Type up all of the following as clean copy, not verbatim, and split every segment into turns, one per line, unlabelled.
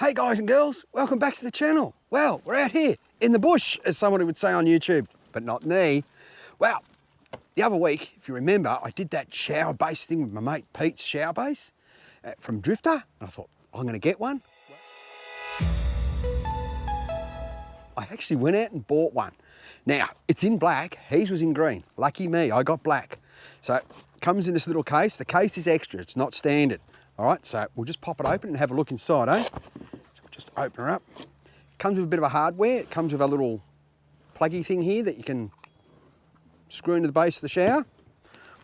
Hey guys and girls, welcome back to the channel. Well, we're out here in the bush, as somebody would say on YouTube, but not me. Well, the other week, if you remember, I did that shower base thing with my mate Pete's shower base from Drifta, and I thought, I'm going to get one. I actually went out and bought one. Now, it's in black, his was in green. Lucky me, I got black. So it comes in this little case. The case is extra, it's not standard. All right, so we'll just pop it open and have a look inside, eh? So we'll just open her up. Comes with a bit of a hardware. It comes with a little pluggy thing here that you can screw into the base of the shower.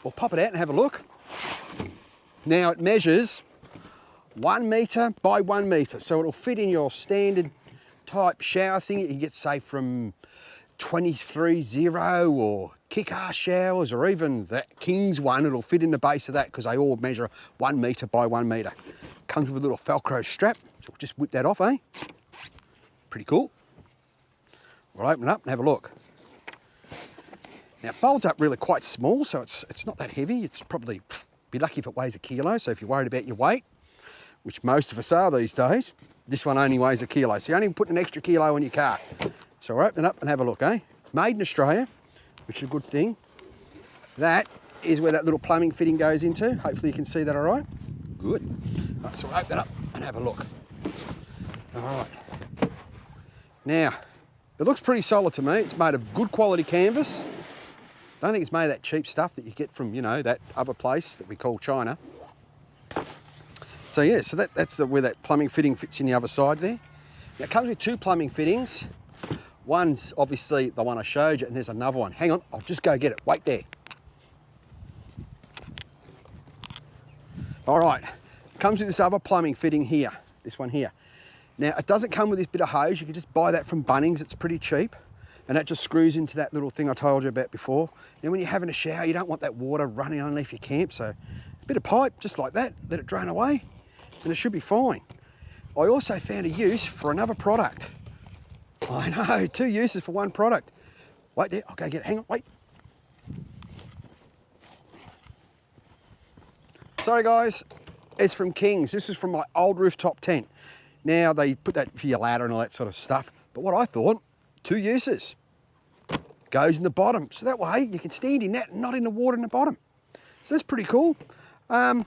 We'll pop it out and have a look. Now it measures 1 metre by 1 metre. So it'll fit in your standard type shower thing that you get, say, from 23-0 or kick-ass showers, or even that King's one. It'll fit in the base of that because they all measure 1 metre by 1 metre. Comes with a little Velcro strap, so we'll just whip that off, eh? Pretty cool. We'll open it up and have a look. Now it folds up really quite small, so it's not that heavy. It's probably, be lucky if it weighs 1 kilo, so if you're worried about your weight, which most of us are these days, this one only weighs 1 kilo, so you only put an extra kilo on your car. So we'll open it up and have a look, eh? Made in Australia, which is a good thing. That is where that little plumbing fitting goes into. Hopefully you can see that all right. Good. All right, so we'll open it up and have a look. All right. Now, it looks pretty solid to me. It's made of good quality canvas. Don't think it's made of that cheap stuff that you get from, you know, that other place that we call China. So yeah, so that's where that plumbing fitting fits in the other side there. Now it comes with 2 plumbing fittings. One's obviously the one I showed you, and there's another one. Hang on, I'll just go get it. Wait there. All right, comes with this other plumbing fitting here, this one here. Now, it doesn't come with this bit of hose. You can just buy that from Bunnings. It's pretty cheap. And that just screws into that little thing I told you about before. Now, when you're having a shower, you don't want that water running underneath your camp. So a bit of pipe, just like that, let it drain away, and it should be fine. I also found a use for another product. I know, 2 uses for 1 product. Wait there, I'll go get it. Hang on, wait. Sorry guys, it's from King's. This is from my old rooftop tent. Now they put that for your ladder and all that sort of stuff. But what I thought, 2 uses. Goes in the bottom. So that way you can stand in that and not in the water in the bottom. So that's pretty cool. Hope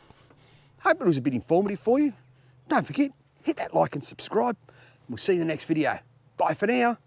it was a bit informative for you. Don't forget, hit that like and subscribe. We'll see you in the next video. Bye for now.